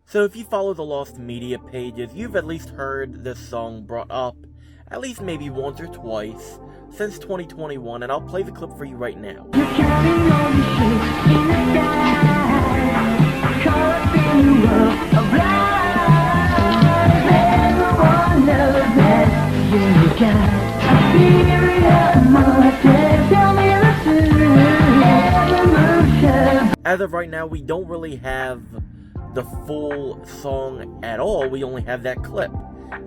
So if you follow the Lost Media pages, you've at least heard this song brought up at least maybe once or twice since 2021, and I'll play the clip for you right now. You're counting all the ships in the sky, caught up in the world of life. Everyone knows that you got a serious motive. Tell me the truth. As of right now, we don't really have the full song at all. We only have that clip,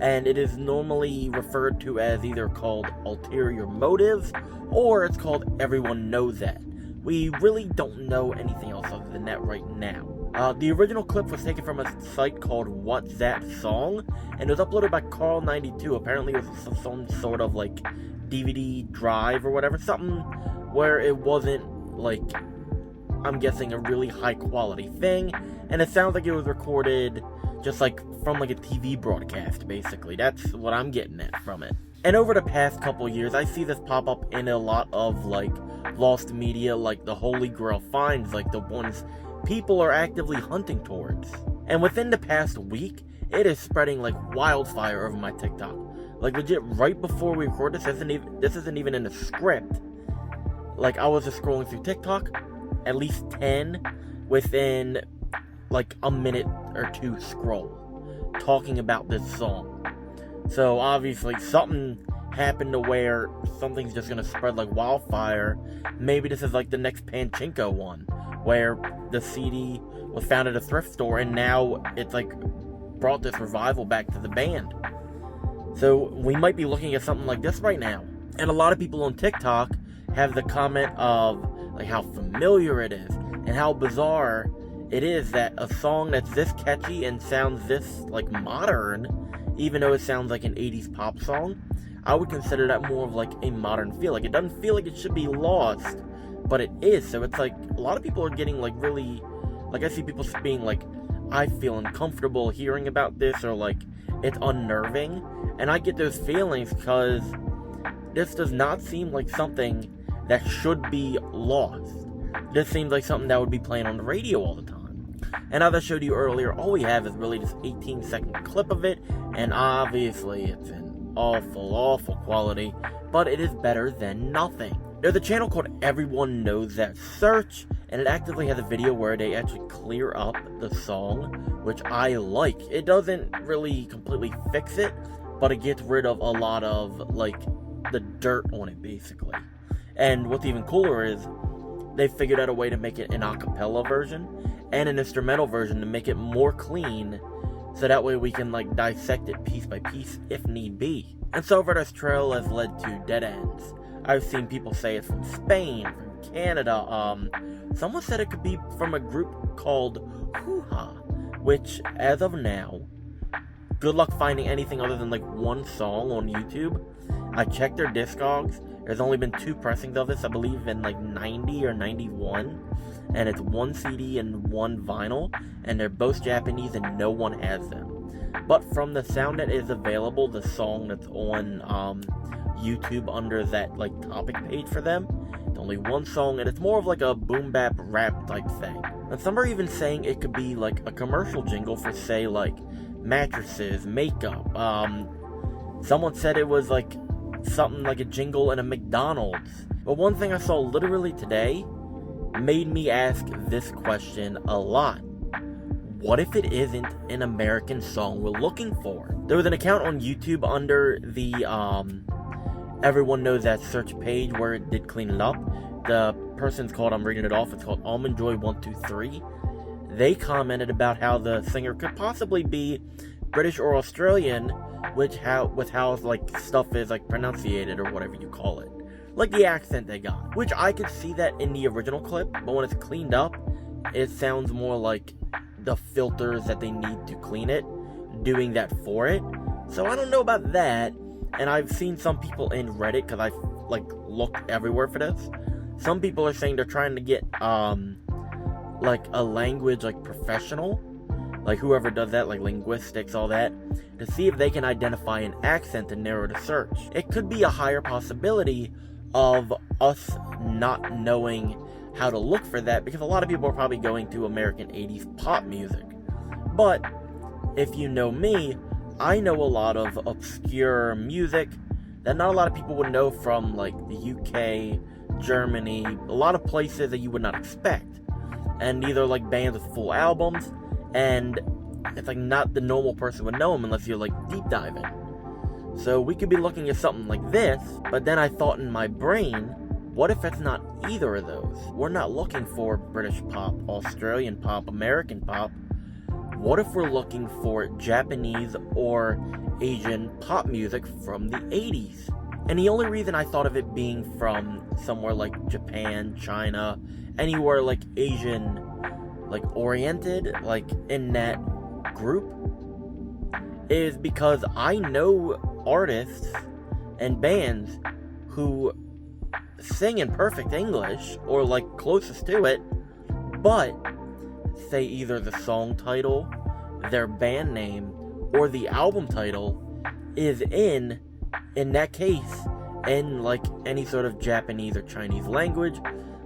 and it is normally referred to as either called Ulterior Motives or it's called Everyone Knows That. We really don't know anything else other than that right now. The original clip was taken from a site called What's That Song, and it was uploaded by Carl92. Apparently it was some sort of like DVD drive or whatever, something where it wasn't like, I'm guessing, a really high quality thing, and it sounds like it was recorded just like from like a TV broadcast, basically. That's what I'm getting at from it. And over the past couple years, I see this pop up in a lot of like Lost Media, like the Holy Grail finds, like the ones people are actively hunting towards. And within the past week, it is spreading like wildfire over my TikTok. Like legit, right before we record this isn't even in the script. Like I was just scrolling through TikTok, at least 10 within like a minute or two scroll, talking about this song. So obviously something happened to where something's just gonna spread like wildfire. Maybe this is like the next Pachinko one, where the CD was found at a thrift store and now it's like brought this revival back to the band. So we might be looking at something like this right now. And a lot of people on TikTok have the comment of like how familiar it is and how bizarre it is that a song that's this catchy and sounds this like modern, even though it sounds like an 80s pop song, I would consider that more of like a modern feel. Like it doesn't feel like it should be lost, but it is. So it's like a lot of people are getting like really, like I see people being like, I feel uncomfortable hearing about this, or like it's unnerving, and I get those feelings because this does not seem like something that should be lost. This seems like something that would be playing on the radio all the time. And as I showed you earlier, all we have is really this 18-second clip of it, and obviously it's in awful quality, but it is better than nothing. There's a channel called Everyone Knows That Search, and it actively has a video where they actually clear up the song, which I like. It doesn't really completely fix it, but it gets rid of a lot of like the dirt on it, basically. And what's even cooler is they figured out a way to make it an acapella version and an instrumental version to make it more clean, so that way we can like dissect it piece by piece if need be. And so far this trail has led to dead ends. I've seen people say it's from Spain, from Canada. Someone said it could be from a group called Hoo-Ha, which as of now, good luck finding anything other than like one song on YouTube. I checked their Discogs. There's only been 2 pressings of this, I believe in like 90 or 91. And it's 1 CD and 1 vinyl. And they're both Japanese and no one has them. But from the sound that is available, the song that's on YouTube under that like topic page for them, it's only 1 song and it's more of like a boom bap rap type thing. And some are even saying it could be like a commercial jingle for say like mattresses, makeup. Someone said it was like something like a jingle in a McDonald's. But one thing I saw literally today made me ask this question a lot. What if it isn't an American song we're looking for? There was an account on YouTube under the Everyone Knows That search page where it did clean it up. The person's called, I'm reading it off, it's called Almond Joy 123. They commented about how the singer could possibly be British or Australian, with how like stuff is like pronunciated or whatever you call it, like the accent they got, which I could see that in the original clip, but when it's cleaned up it sounds more like the filters that they need to clean it doing that for it. So I don't know about that. And I've seen some people in Reddit, because I like looked everywhere for this, some people are saying they're trying to get like a language like professional, like whoever does that, like linguistics, all that, to see if they can identify an accent and narrow the search. It could be a higher possibility of us not knowing how to look for that, because a lot of people are probably going to American 80s pop music, But if you know me, I know a lot of obscure music that not a lot of people would know from like the UK, Germany, a lot of places that you would not expect. And these are like bands with full albums, and it's like not the normal person would know them unless you're like deep diving. So we could be looking at something like this, but then I thought in my brain, what if it's not either of those? We're not looking for British pop, Australian pop, American pop. What if we're looking for Japanese or Asian pop music from the 80s? And the only reason I thought of it being from somewhere like Japan, China, anywhere like Asian, like oriented, like in that group, is because I know artists and bands who sing in perfect English, or like closest to it, but say either the song title, their band name, or the album title is in that case, in like any sort of Japanese or Chinese language,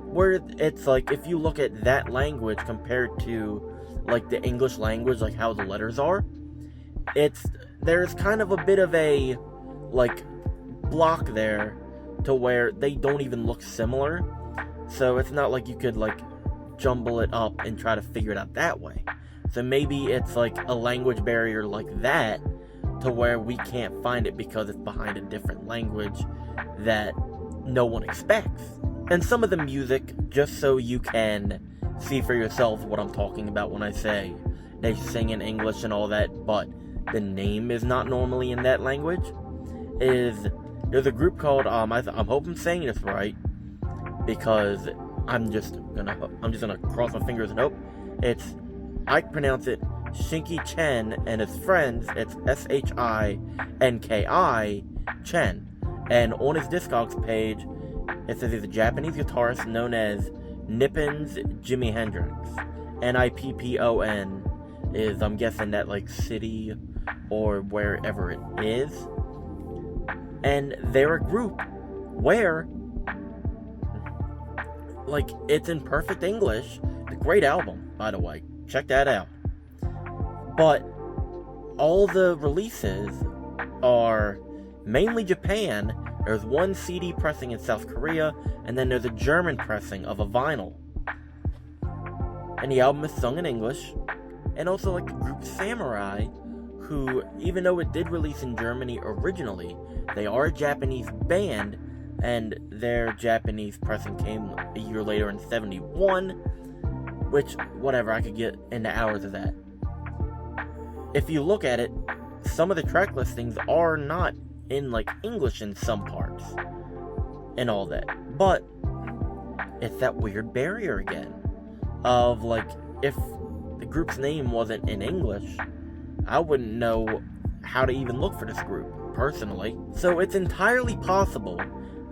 where it's like, if you look at that language compared to like the English language, like how the letters are, there's kind of a bit of a like block there to where they don't even look similar. So it's not like you could like jumble it up and try to figure it out that way. So maybe it's like a language barrier like that, to where we can't find it because it's behind a different language that no one expects. And some of the music, just so you can see for yourselves what I'm talking about when I say they sing in English and all that, but the name is not normally in that language, is there's a group called I'm hope I'm saying this right, because I'm just gonna cross my fingers and hope. I pronounce it Shinki Chen and his friends. It's SHINKI Chen, and on his Discogs page it says he's a Japanese guitarist known as Nippon's Jimi Hendrix. NIPPON is, I'm guessing, that like city or wherever it is. And they're a group where like it's in perfect English. It's a great album, by the way. Check that out. But all the releases are mainly Japan. There's one CD pressing in South Korea, and then there's a German pressing of a vinyl. And the album is sung in English. And also like the group Samurai, who, even though it did release in Germany originally, they are a Japanese band, and their Japanese pressing came a year later in 1971, which, whatever, I could get into hours of that. If you look at it, some of the track listings are not in like English in some parts and all that, but it's that weird barrier again of like, if the group's name wasn't in English, I wouldn't know how to even look for this group personally. So it's entirely possible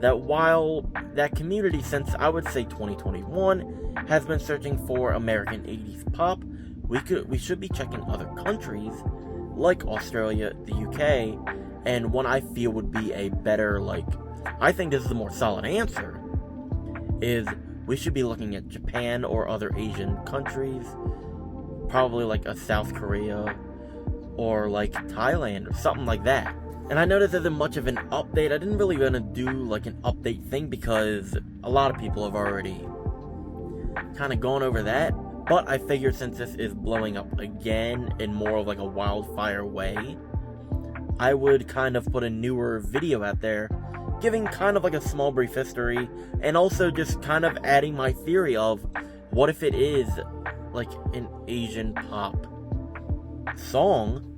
that while that community, since I would say 2021, has been searching for American 80s pop, we should be checking other countries like Australia, the UK, and one I feel would be a better, like, I think this is a more solid answer, is we should be looking at Japan or other Asian countries, probably like a South Korea or like Thailand or something like that. And I know this isn't much of an update. I didn't really want to do like an update thing because a lot of people have already kind of gone over that. But I figured since this is blowing up again in more of like a wildfire way, I would kind of put a newer video out there, giving kind of like a small brief history, and also just kind of adding my theory of what if it is like an Asian pop song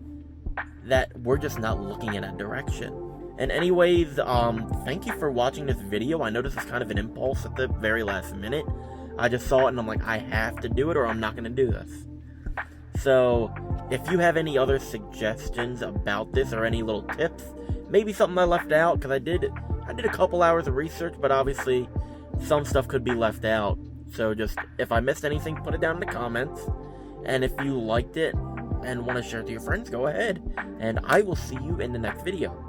that we're just not looking in that direction. And anyways, thank you for watching this video. I know this is kind of an impulse at the very last minute. I just saw it and I'm like, I have to do it or I'm not going to do this. So, if you have any other suggestions about this or any little tips, maybe something I left out, because I did a couple hours of research, but obviously some stuff could be left out. So just, if I missed anything, put it down in the comments. And if you liked it and want to share it to your friends, go ahead. And I will see you in the next video.